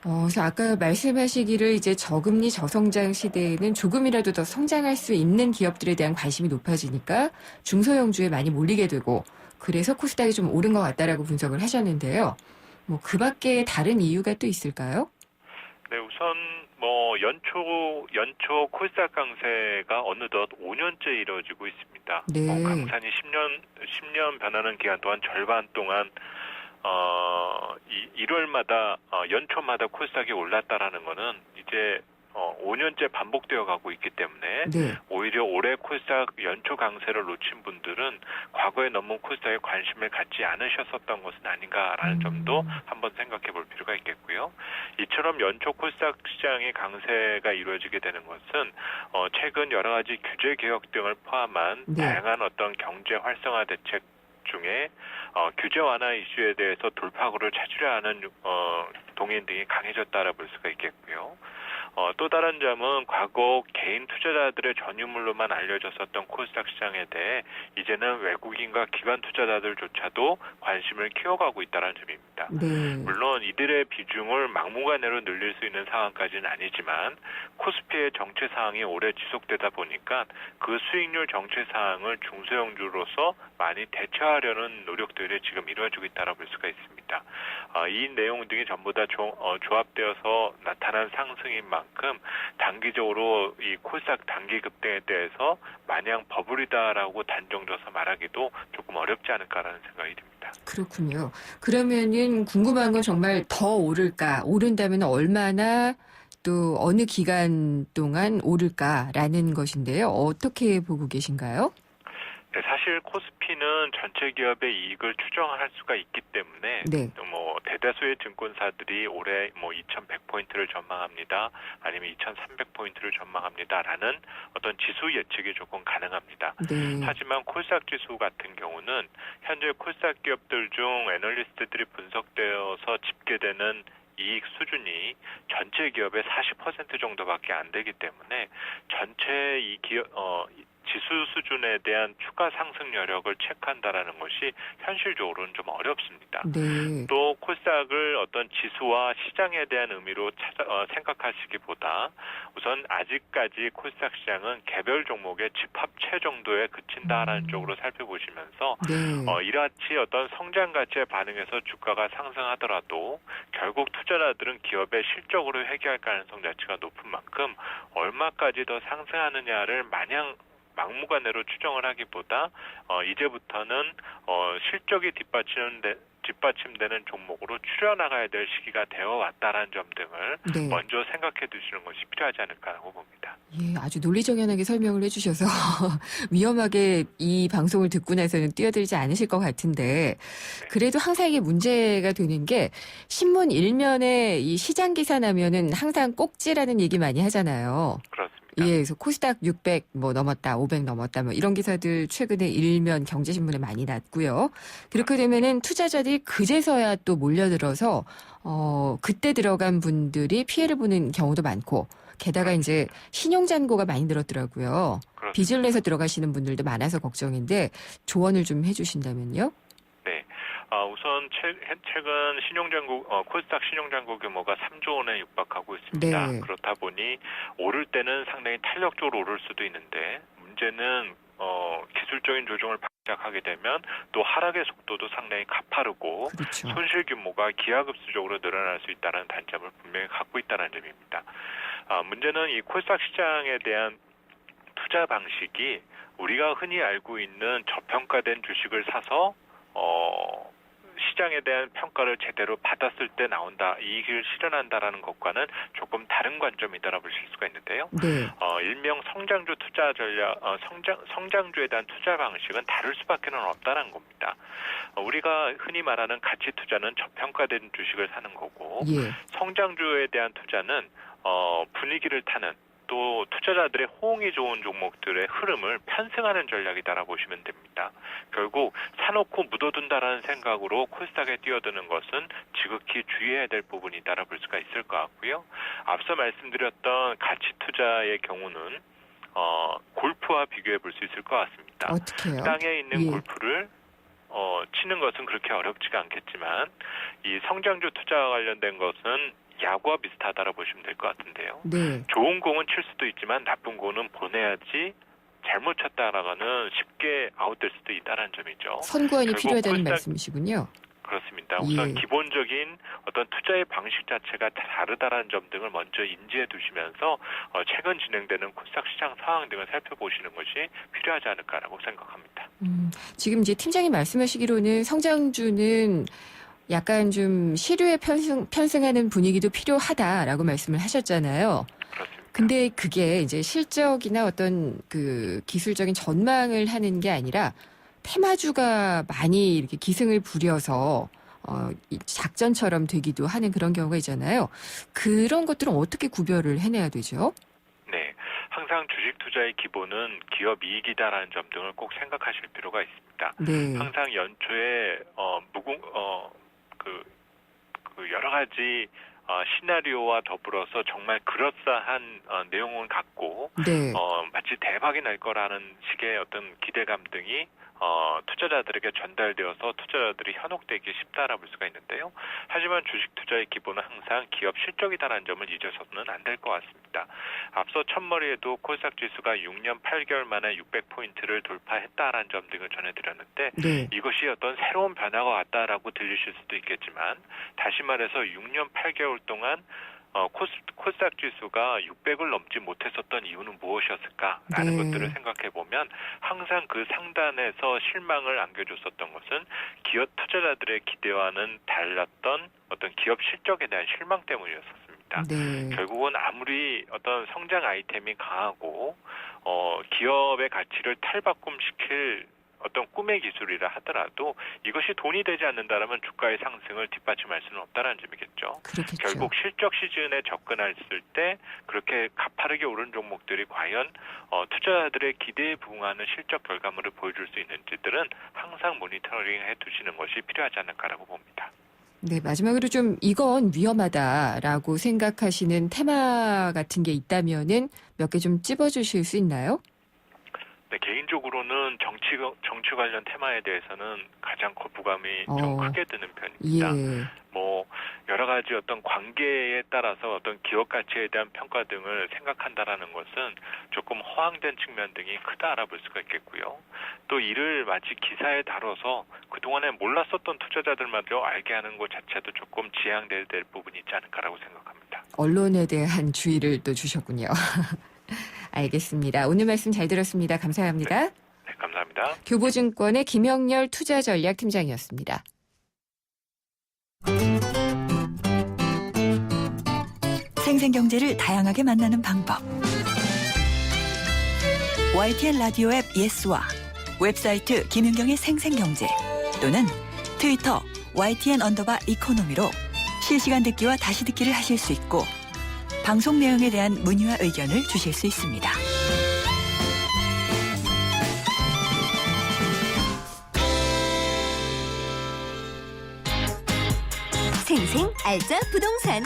그래서 아까 말씀하시기를 이제 저금리 저성장 시대에는 조금이라도 더 성장할 수 있는 기업들에 대한 관심이 높아지니까 중소형주에 많이 몰리게 되고, 그래서 코스닥이 좀 오른 것 같다라고 분석을 하셨는데요. 그 밖에 다른 이유가 또 있을까요? 네, 우선 연초 코스닥 강세가 어느덧 5년째 이루어지고 있습니다. 네. 강산이 10년 변하는 기간 동안 절반 동안 1월마다 연초마다 코스닥이 올랐다라는 거는 이제 5년째 반복되어 가고 있기 때문에 네. 오히려 올해 코스닥 연초 강세를 놓친 분들은 과거에 너무 코스닥에 관심을 갖지 않으셨었던 것은 아닌가라는 점도 한번 생각해 볼 필요가 있겠고요. 이처럼 연초 코스닥 시장의 강세가 이루어지게 되는 것은 최근 여러 가지 규제 개혁 등을 포함한 네. 다양한 어떤 경제 활성화 대책 중에 규제 완화 이슈에 대해서 돌파구를 찾으려 하는 동인 등이 강해졌다라 볼 수가 있겠고요. 또 다른 점은 과거 개인 투자자들의 전유물로만 알려졌었던 코스닥 시장에 대해 이제는 외국인과 기관 투자자들조차도 관심을 키워가고 있다는 점입니다. 네. 물론 이들의 비중을 막무가내로 늘릴 수 있는 상황까지는 아니지만 코스피의 정체 사항이 오래 지속되다 보니까 그 수익률 정체 사항을 중소형주로서 많이 대처하려는 노력들이 지금 이루어지고 있다고 볼 수가 있습니다. 이 내용 등이 전부 다 조합되어서 나타난 상승인 만큼 단기적으로 이 코스닥 단기 급등에 대해서 마냥 버블이다라고 단정져서 말하기도 조금 어렵지 않을까라는 생각이 듭니다. 그렇군요. 그러면은 궁금한 건 정말 더 오를까? 오른다면 얼마나, 또 어느 기간 동안 오를까라는 것인데요. 어떻게 보고 계신가요? 네, 사실 코스피는 전체 기업의 이익을 추정할 수가 있기 때문에 네. 대다수의 증권사들이 올해 2,100포인트를 전망합니다. 아니면 2,300포인트를 전망합니다라는 어떤 지수 예측이 조금 가능합니다. 네. 하지만 코스닥 지수 같은 경우는 현재 코스닥 기업들 중 애널리스트들이 분석되어서 집계되는 이익 수준이 전체 기업의 40% 정도밖에 안 되기 때문에 전체 이 지수 수준에 대한 추가 상승 여력을 체크한다라는 것이 현실적으로는 좀 어렵습니다. 네. 또 코스닥을 어떤 지수와 시장에 대한 의미로 생각하시기보다 우선 아직까지 코스닥 시장은 개별 종목의 집합체 정도에 그친다라는 쪽으로 살펴보시면서 네. 이같이 어떤 성장 가치에 반응해서 주가가 상승하더라도 결국 투자자들은 기업의 실적으로 회귀할 가능성 자체가 높은 만큼 얼마까지 더 상승하느냐를 마냥 막무가내로 추정을 하기보다 이제부터는 실적이 뒷받침되는 종목으로 추려나가야 될 시기가 되어 왔다라는 점 등을 네. 먼저 생각해 두시는 것이 필요하지 않을까라고 봅니다. 예, 아주 논리정연하게 설명을 해주셔서 위험하게 이 방송을 듣고 나서는 뛰어들지 않으실 것 같은데, 그래도 항상 이게 문제가 되는 게 신문 일면에 이 시장 기사 나면은 항상 꼭지라는 얘기 많이 하잖아요. 그렇습니다. 예, 그래서 코스닥 600 뭐 넘었다, 500 넘었다, 뭐 이런 기사들 최근에 일면 경제신문에 많이 났고요. 그렇게 되면은 투자자들이 그제서야 또 몰려들어서 그때 들어간 분들이 피해를 보는 경우도 많고, 게다가 이제 신용잔고가 많이 늘었더라고요. 그렇습니다. 빚을 내서 들어가시는 분들도 많아서 걱정인데 조언을 좀 해주신다면요? 네. 우선 최근 코스닥 신용잔고 규모가 3조 원에 육박하고 있습니다. 네. 그렇다 보니 오를 때는 상당히 탄력적으로 오를 수도 있는데 문제는 기술적인 조정을 시작하게 되면 또 하락의 속도도 상당히 가파르고 그렇죠. 손실 규모가 기하급수적으로 늘어날 수 있다는 단점을 분명히 갖고 있다는 점입니다. 문제는 이 코스닥 시장에 대한 투자 방식이 우리가 흔히 알고 있는 저평가된 주식을 사서 시장에 대한 평가를 제대로 받았을 때 나온다, 이익을 실현한다라는 것과는 조금 다른 관점이다라고 보실 수가 있는데요. 네. 일명 성장주 투자 전략, 성장주에 대한 투자 방식은 다를 수밖에 없다는 겁니다. 우리가 흔히 말하는 가치 투자는 저평가된 주식을 사는 거고, 예. 성장주에 대한 투자는 분위기를 타는, 또 투자자들의 호응이 좋은 종목들의 흐름을 편승하는 전략이다라고 보시면 됩니다. 결국 사놓고 묻어둔다라는 생각으로 코스닥에 뛰어드는 것은 지극히 주의해야 될 부분이다라고 볼 수가 있을 것 같고요. 앞서 말씀드렸던 가치 투자의 경우는 골프와 비교해 볼 수 있을 것 같습니다. 어떻게요? 땅에 있는 예. 골프를 치는 것은 그렇게 어렵지가 않겠지만 이 성장주 투자와 관련된 것은 야구와 비슷하다라고 보시면 될 것 같은데요. 네. 좋은 공은 칠 수도 있지만 나쁜 공은 보내야지 잘못 쳤다라가는 쉽게 아웃될 수도 있다는 점이죠. 선구안이 결국 필요하다는 코스닥- 말씀이시군요. 그렇습니다. 우선 예. 기본적인 어떤 투자의 방식 자체가 다르다는 점 등을 먼저 인지해 두시면서 최근 진행되는 코스닥 시장 상황 등을 살펴보시는 것이 필요하지 않을까라고 생각합니다. 지금 이제 팀장님 말씀하시기로는 성장주는 약간 좀 시류에 편승하는 분위기도 필요하다라고 말씀을 하셨잖아요. 그렇습니다. 근데 그게 이제 실적이나 어떤 그 기술적인 전망을 하는 게 아니라 테마주가 많이 이렇게 기승을 부려서 이 작전처럼 되기도 하는 그런 경우가 있잖아요. 그런 것들은 어떻게 구별을 해내야 되죠? 네, 항상 주식 투자의 기본은 기업 이익이다라는 점 등을 꼭 생각하실 필요가 있습니다. 네. 항상 연초에 여러 가지 시나리오와 더불어서 정말 그럴싸한 내용을 갖고 네. 마치 대박이 날 거라는 식의 어떤 기대감 등이 투자자들에게 전달되어서 투자자들이 현혹되기 쉽다라고 볼 수가 있는데요. 하지만 주식 투자의 기본은 항상 기업 실적이다라는 점을 잊어서는 안 될 것 같습니다. 앞서 첫머리에도 코스닥 지수가 6년 8개월 만에 600포인트를 돌파했다라는 점 등을 전해드렸는데 네. 이것이 어떤 새로운 변화가 왔다라고 들리실 수도 있겠지만 다시 말해서 6년 8개월 동안 코스닥 지수가 600을 넘지 못했었던 이유는 무엇이었을까라는 네. 것들을 생각해 보면 항상 그 상단에서 실망을 안겨줬었던 것은 기업 투자자들의 기대와는 달랐던 어떤 기업 실적에 대한 실망 때문이었습니다. 네. 결국은 아무리 어떤 성장 아이템이 강하고 기업의 가치를 탈바꿈시킬 어떤 꿈의 기술이라 하더라도 이것이 돈이 되지 않는다라면 주가의 상승을 뒷받침할 수는 없다는 점이겠죠. 그렇겠죠. 결국 실적 시즌에 접근했을 때 그렇게 가파르게 오른 종목들이 과연 투자자들의 기대에 부응하는 실적 결과물을 보여줄 수 있는지들은 항상 모니터링 해두시는 것이 필요하지 않을까라고 봅니다. 네, 마지막으로 좀 이건 위험하다라고 생각하시는 테마 같은 게 있다면은 몇 개 좀 찝어주실 수 있나요? 네, 개인적으로는 정치 관련 테마에 대해서는 가장 거부감이 좀 크게 드는 편입니다. 예. 뭐 여러 가지 어떤 관계에 따라서 어떤 기업 가치에 대한 평가 등을 생각한다라는 것은 조금 허황된 측면 등이 크다 알아볼 수가 있겠고요. 또 이를 마치 기사에 다뤄서 그동안에 몰랐었던 투자자들마저 알게 하는 것 자체도 조금 지양돼야 될 부분이 있지 않을까라고 생각합니다. 언론에 대한 주의를 또 주셨군요. 알겠습니다. 오늘 말씀 잘 들었습니다. 감사합니다. 네, 감사합니다. 교보증권의 김영렬 투자전략팀장이었습니다. 생생경제를 다양하게 만나는 방법. YTN 라디오 앱 예스와 웹사이트 김윤경의 생생경제 또는 트위터 YTN_이코노미로 실시간 듣기와 다시 듣기를 하실 수 있고 방송 내용에 대한 문의와 의견을 주실 수 있습니다. 생생 알짜 부동산.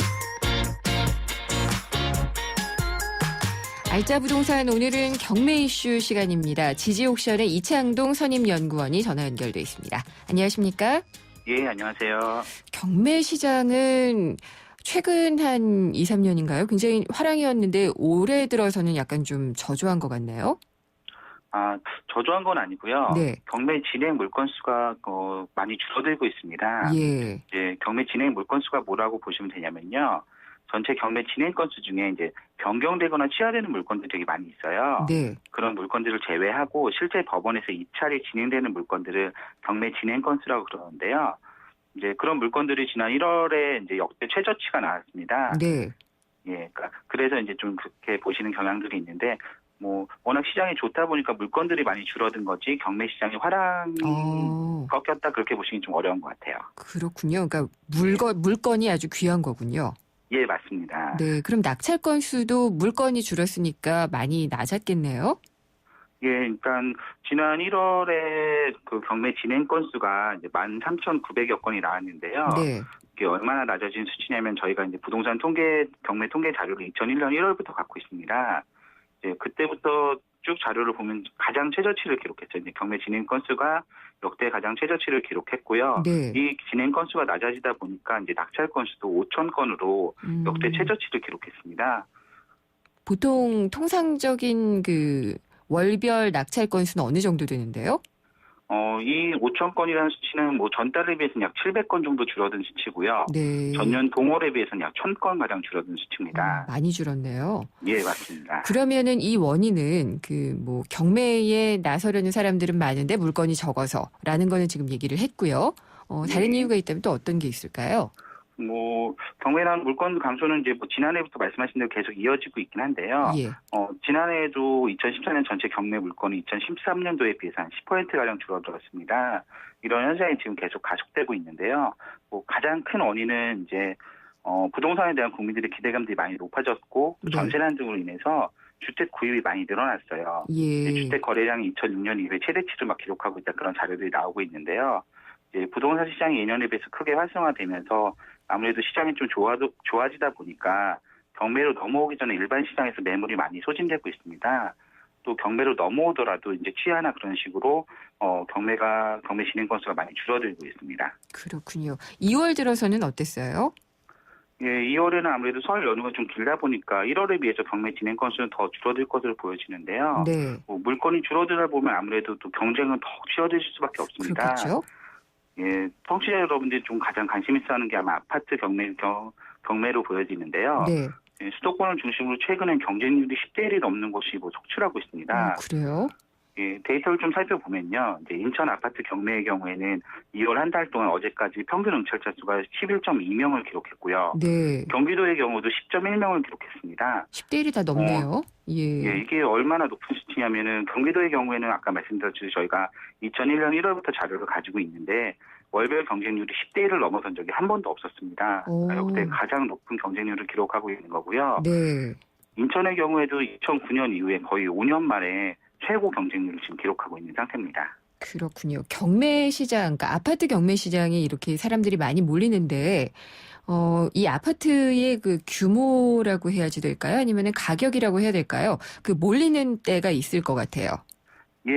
알짜 부동산 오늘은 경매 이슈 시간입니다. 지지옥션의 이창동 선임연구원이 전화 연결돼 있습니다. 안녕하십니까? 예, 안녕하세요. 경매 시장은 최근 한 2, 3년인가요? 굉장히 화랑이었는데 올해 들어서는 약간 좀 저조한 것 같네요. 저조한 건 아니고요. 네. 경매 진행 물건 수가 많이 줄어들고 있습니다. 예. 이제 경매 진행 물건 수가 뭐라고 보시면 되냐면요. 전체 경매 진행 건수 중에 이제 변경되거나 취하되는 물건들이 되게 많이 있어요. 네. 그런 물건들을 제외하고 실제 법원에서 입찰이 진행되는 물건들을 경매 진행 건수라고 그러는데요. 이제 그런 물건들이 지난 1월에 이제 역대 최저치가 나왔습니다. 네. 예, 그래서 이제 좀 그렇게 보시는 경향들이 있는데, 워낙 시장이 좋다 보니까 물건들이 많이 줄어든 거지 경매 시장이 화랑이 꺾였다 그렇게 보시긴 좀 어려운 것 같아요. 그렇군요. 그러니까 물건이 아주 귀한 거군요. 예, 맞습니다. 네, 그럼 낙찰 건수도 물건이 줄었으니까 많이 낮았겠네요. 예, 그러니까 지난 1월에 그 경매 진행 건수가 이제 13,900여 건이 나왔는데요. 네. 이게 얼마나 낮아진 수치냐면 저희가 이제 부동산 경매 통계 자료를 2001년 1월부터 갖고 있습니다. 이제 그때부터 쭉 자료를 보면 가장 최저치를 기록했어요. 이제 경매 진행 건수가 역대 가장 최저치를 기록했고요. 네. 이 진행 건수가 낮아지다 보니까 이제 낙찰 건수도 5,000건으로 역대 최저치를 기록했습니다. 보통 통상적인 그 월별 낙찰 건수는 어느 정도 되는데요? 이 5,000건이라는 수치는 전달에 비해서는 약 700건 정도 줄어든 수치고요. 네. 전년 동월에 비해서는 약 1,000건 가량 줄어든 수치입니다. 많이 줄었네요. 예, 맞습니다. 그러면은 이 원인은 경매에 나서려는 사람들은 많은데 물건이 적어서라는 거는 지금 얘기를 했고요. 다른 이유가 있다면 또 어떤 게 있을까요? 경매랑 물건 감소는 이제 지난해부터 말씀하신 대로 계속 이어지고 있긴 한데요. 예. 지난해에도 2014년 전체 경매 물건이 2013년도에 비해서 한 10%가량 줄어들었습니다. 이런 현상이 지금 계속 가속되고 있는데요. 가장 큰 원인은 이제 부동산에 대한 국민들의 기대감들이 많이 높아졌고 네. 전세난 등으로 인해서 주택 구입이 많이 늘어났어요. 예. 주택 거래량이 2006년 이후에 최대치를 기록하고 있다 그런 자료들이 나오고 있는데요. 이제 부동산 시장이 예년에 비해서 크게 활성화되면서 아무래도 시장이 좀 좋아지다 보니까 경매로 넘어오기 전에 일반 시장에서 매물이 많이 소진되고 있습니다. 또 경매로 넘어오더라도 이제 취하나 그런 식으로 경매 진행 건수가 많이 줄어들고 있습니다. 그렇군요. 2월 들어서는 어땠어요? 예, 2월에는 아무래도 설 연휴가 좀 길다 보니까 1월에 비해서 경매 진행 건수는 더 줄어들 것으로 보여지는데요. 네. 물건이 줄어들다 보면 아무래도 또 경쟁은 더 치열해질 수밖에 없습니다. 그렇죠. 예, 청취자 여러분들이 좀 가장 관심 있어 하는 게 아마 아파트 경매로 보여지는데요. 네. 예, 수도권을 중심으로 최근엔 경쟁률이 10대 1이 넘는 곳이 속출하고 있습니다. 그래요? 예, 데이터를 좀 살펴보면요. 이제 인천 아파트 경매의 경우에는 2월 한 달 동안 어제까지 평균 응찰자 수가 11.2명을 기록했고요. 네. 경기도의 경우도 10.1명을 기록했습니다. 10대 1이 다 넘네요. 예. 이게 얼마나 높은 수치냐면은 경기도의 경우에는 아까 말씀드렸듯이 저희가 2001년 1월부터 자료를 가지고 있는데 월별 경쟁률이 10대 1을 넘어선 적이 한 번도 없었습니다. 역대 가장 높은 경쟁률을 기록하고 있는 거고요. 네. 인천의 경우에도 2009년 이후에 거의 5년 만에 최고 경쟁률을 지금 기록하고 있는 상태입니다. 그렇군요. 경매 시장, 그러니까 아파트 경매 시장에 이렇게 사람들이 많이 몰리는데 이 아파트의 그 규모라고 해야지 될까요? 아니면 가격이라고 해야 될까요? 몰리는 때가 있을 것 같아요. 예,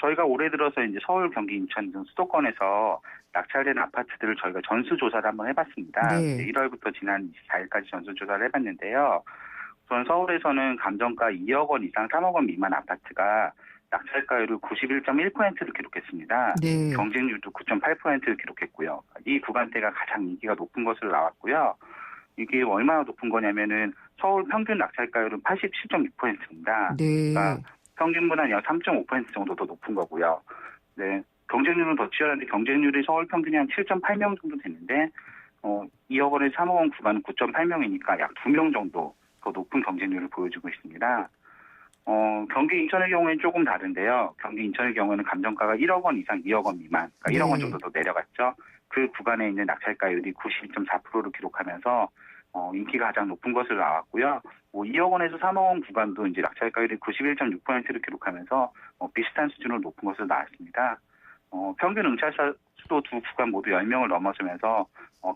저희가 올해 들어서 이제 서울, 경기, 인천 등 수도권에서 낙찰된 아파트들을 저희가 전수조사를 한번 해봤습니다. 네. 1월부터 지난 24일까지 전수조사를 해봤는데요. 우선 서울에서는 감정가 2억 원 이상 3억 원 미만 아파트가 낙찰가율을 91.1%를 기록했습니다. 네. 경쟁률도 9.8%를 기록했고요. 이 구간대가 가장 인기가 높은 것으로 나왔고요. 이게 얼마나 높은 거냐면은 서울 평균 낙찰가율은 87.6%입니다. 네. 그러니까 평균보다 약 3.5% 정도 더 높은 거고요. 네. 경쟁률은 더 치열한데 경쟁률이 서울 평균이 한 7.8명 정도 되는데 2억 원에 3억 원 구간은 9.8명이니까 약 2명 정도 더 높은 경쟁률을 보여주고 있습니다. 경기 인천의 경우에는 조금 다른데요. 경기 인천의 경우에는 감정가가 1억 원 이상 2억 원 미만, 그러니까 1억 원 정도 더 내려갔죠. 그 구간에 있는 낙찰가율이 92.4%를 기록하면서 인기가 가장 높은 것으로 나왔고요. 2억 원에서 3억 원 구간도 이제 낙찰가율이 91.6%를 기록하면서 비슷한 수준으로 높은 것으로 나왔습니다. 평균 응찰사 수도 두 구간 모두 10명을 넘어서면서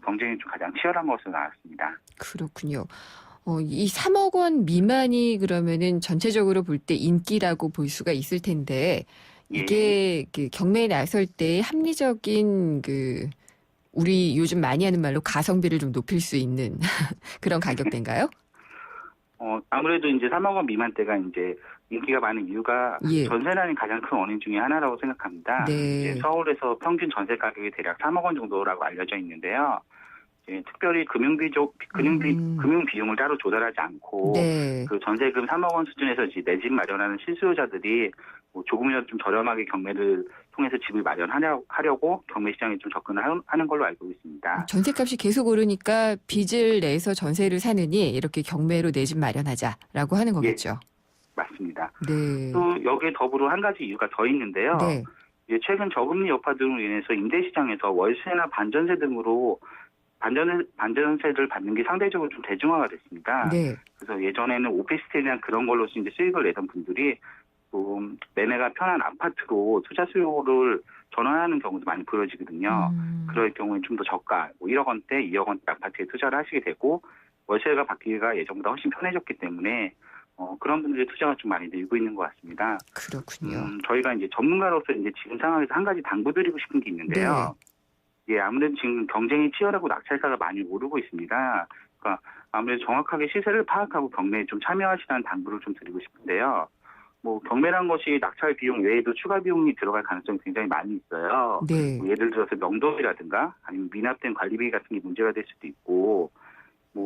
경쟁이 좀 가장 치열한 것으로 나왔습니다. 그렇군요. 이 3억 원 미만이 그러면은 전체적으로 볼 때 인기라고 볼 수가 있을 텐데 이게 그 경매에 나설 때 합리적인 우리 요즘 많이 하는 말로 가성비를 좀 높일 수 있는 그런 가격대인가요? 아무래도 이제 3억 원 미만대가 이제 인기가 많은 이유가 전세난이 가장 큰 원인 중에 하나라고 생각합니다. 네. 이제 서울에서 평균 전세 가격이 대략 3억 원 정도라고 알려져 있는데요. 특별히 금융 비용을 따로 조달하지 않고 그 전세금 3억 원 수준에서 이제 내 집 마련하는 실수요자들이 조금이라도 좀 저렴하게 경매를 통해서 집을 마련하려고 경매 시장에 좀 접근을 하는 걸로 알고 있습니다. 전세값이 계속 오르니까 빚을 내서 전세를 사느니 이렇게 경매로 내 집 마련하자라고 하는 거겠죠. 맞습니다. 네. 또 여기에 더불어 한 가지 이유가 더 있는데요. 네. 최근 저금리 여파 등으로 인해서 임대시장에서 월세나 반전세 등으로 반전세를 받는 게 상대적으로 좀 대중화가 됐습니다. 네. 그래서 예전에는 오피스텔이나 그런 걸로서 이제 수익을 내던 분들이 좀 매매가 편한 아파트로 투자 수요를 전환하는 경우도 많이 보여지거든요. 그럴 경우에 좀 더 저가 1억 원대, 2억 원대 아파트에 투자를 하시게 되고 월세가 받기가 예전보다 훨씬 편해졌기 때문에 그런 분들의 투자가 좀 많이 늘고 있는 것 같습니다. 그렇군요. 저희가 이제 전문가로서 이제 지금 상황에서 한 가지 당부드리고 싶은 게 있는데요. 아무래도 지금 경쟁이 치열하고 낙찰가가 많이 오르고 있습니다. 그러니까 아무래도 정확하게 시세를 파악하고 경매에 좀 참여하시라는 당부를 좀 드리고 싶은데요. 경매란 것이 낙찰 비용 외에도 추가 비용이 들어갈 가능성이 굉장히 많이 있어요. 네. 예를 들어서 명도비라든가 아니면 미납된 관리비 같은 게 문제가 될 수도 있고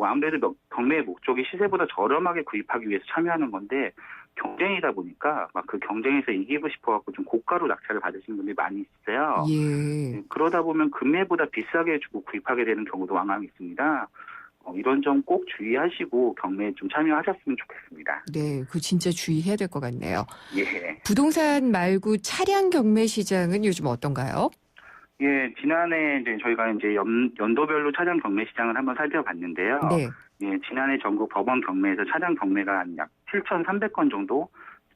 아무래도 경매의 목적이 시세보다 저렴하게 구입하기 위해서 참여하는 건데 경쟁이다 보니까 막 그 경쟁에서 이기고 싶어갖고 좀 고가로 낙찰을 받으시는 분들이 많이 있어요. 그러다 보면 금매보다 비싸게 주고 구입하게 되는 경우도 왕왕 있습니다. 이런 점 꼭 주의하시고 경매에 좀 참여하셨으면 좋겠습니다. 네, 그 진짜 주의해야 될 것 같네요. 예. 부동산 말고 차량 경매 시장은 요즘 어떤가요? 예, 지난해 이제 저희가 이제 연도별로 차량 경매 시장을 한번 살펴봤는데요. 네. 예, 지난해 전국 법원 경매에서 차량 경매가 한 약 7,300건 정도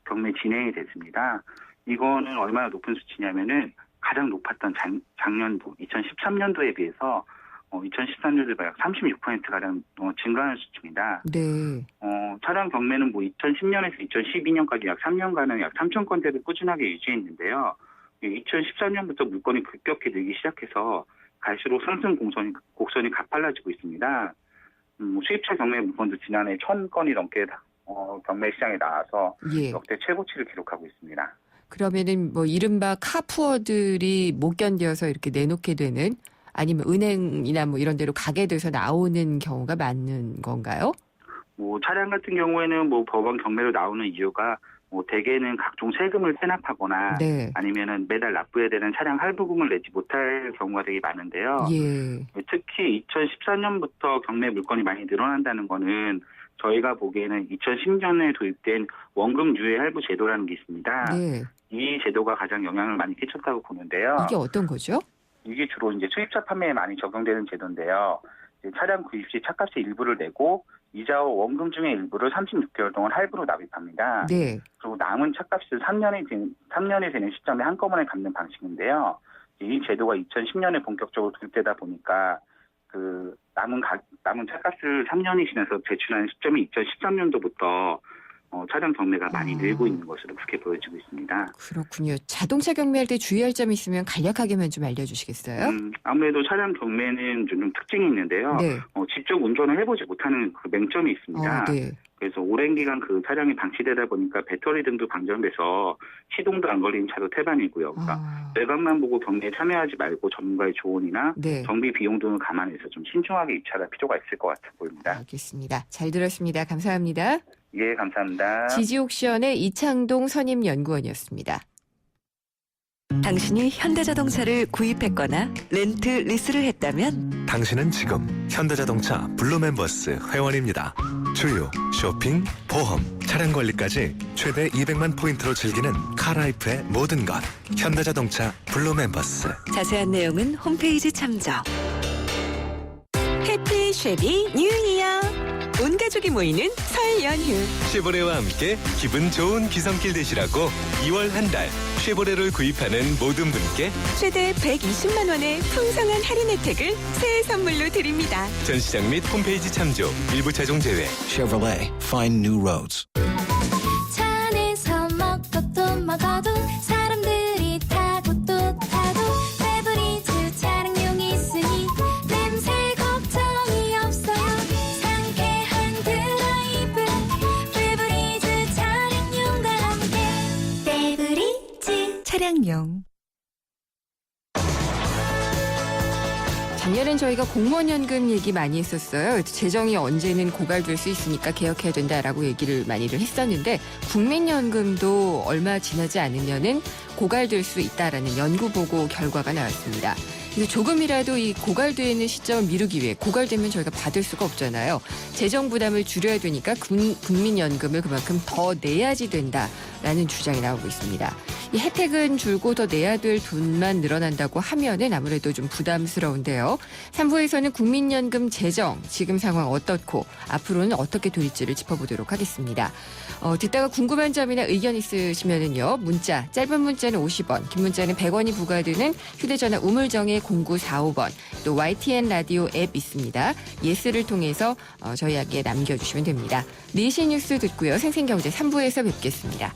경매 진행이 됐습니다. 이거는 얼마나 높은 수치냐면은 가장 높았던 작년도 2013년도에 비해서 2013년도에 약 36%가량 증가하는 수치입니다. 네. 차량 경매는 2010년에서 2012년까지 약 3년간은 약 3,000건대를 꾸준하게 유지했는데요. 2014년부터 물건이 급격히 늘기 시작해서 갈수록 상승 곡선이 가팔라지고 있습니다. 수입차 경매 물건도 지난해 1,000건이 넘게 경매 시장에 나와서 역대 최고치를 기록하고 있습니다. 그러면은 이른바 카푸어들이 못 견뎌서 이렇게 내놓게 되는 아니면 은행이나 이런 데로 가게 돼서 나오는 경우가 많은 건가요? 차량 같은 경우에는 법원 경매로 나오는 이유가 대개는 각종 세금을 체납하거나 아니면은 매달 납부해야 되는 차량 할부금을 내지 못할 경우가 되게 많은데요. 특히 2014년부터 경매 물건이 많이 늘어난다는 거는 저희가 보기에는 2010년에 도입된 원금 유예 할부 제도라는 게 있습니다. 이 제도가 가장 영향을 많이 끼쳤다고 보는데요. 이게 어떤 거죠? 이게 주로 이제 수입차 판매에 많이 적용되는 제도인데요. 차량 구입 시 차값의 일부를 내고 이자와 원금 중의 일부를 36개월 동안 할부로 납입합니다. 그리고 남은 차값을 3년이 되는 시점에 한꺼번에 갚는 방식인데요. 이 제도가 2010년에 본격적으로 도입되다 보니까 그 남은 차값을 3년이 지나서 제출하는 시점이 2013년도부터 차량 경매가 많이 늘고 있는 것으로 그렇게 보여지고 있습니다. 그렇군요. 자동차 경매할 때 주의할 점이 있으면 간략하게만 좀 알려주시겠어요? 아무래도 차량 경매는 좀 특징이 있는데요. 직접 운전을 해보지 못하는 그 맹점이 있습니다. 그래서 오랜 기간 그 차량이 방치되다 보니까 배터리 등도 방전돼서 시동도 안 걸리는 차도 태반이고요. 그러니까 외관만 보고 경매에 참여하지 말고 전문가의 조언이나 정비 비용 등을 감안해서 좀 신중하게 입찰할 필요가 있을 것 같아 보입니다. 알겠습니다. 잘 들었습니다. 감사합니다. 예, 감사합니다. 지지옥션의 이창동 선임연구원이었습니다. 당신이 현대자동차를 구입했거나 렌트 리스를 했다면 당신은 지금 현대자동차 블루멤버스 회원입니다. 주유, 쇼핑, 보험, 차량 관리까지 최대 200만 포인트로 즐기는 카라이프의 모든 것. 현대자동차 블루멤버스. 자세한 내용은 홈페이지 참조. 해피 쉐비 뉴 이어. 온 가족이 모이는 설 연휴. 쉐보레와 함께 기분 좋은 기성길 되시라고 2월 한 달 쉐보레를 구입하는 모든 분께 최대 120만 원의 풍성한 할인 혜택을 새해 선물로 드립니다. 전시장 및 홈페이지 참조, 일부 차종 제외. Chevrolet, find new roads. 차 안에서 먹고 또 먹어도 사람들이 타고 또 타도 페브리즈 차량용이 있으니 냄새 걱정이 없어요. 상쾌한 드라이브 페브리즈 차량용과 함께 페브리즈 차량용. 작년엔 저희가 공무원연금 얘기 많이 했었어요. 재정이 언제는 고갈될 수 있으니까 개혁해야 된다라고 얘기를 많이들 했었는데 국민연금도 얼마 지나지 않으면은 고갈될 수 있다라는 연구 보고 결과가 나왔습니다. 그래서 조금이라도 이 고갈되는 시점을 미루기 위해 고갈되면 저희가 받을 수가 없잖아요. 재정 부담을 줄여야 되니까 국민연금을 그만큼 더 내야지 된다라는 주장이 나오고 있습니다. 이 혜택은 줄고 더 내야 될 돈만 늘어난다고 하면은 아무래도 좀 부담스러운데요. 3부에서는 국민연금 재정 지금 상황 어떻고 앞으로는 어떻게 될지를 짚어보도록 하겠습니다. 듣다가 궁금한 점이나 의견 있으시면은요. 문자 짧은 문자는 50원, 긴 문자는 100원이 부과되는 휴대전화 우물정의 0945번 또 YTN 라디오 앱 있습니다. 예스를 통해서 저희에게 남겨주시면 됩니다. 4시 뉴스 듣고요. 생생경제 3부에서 뵙겠습니다.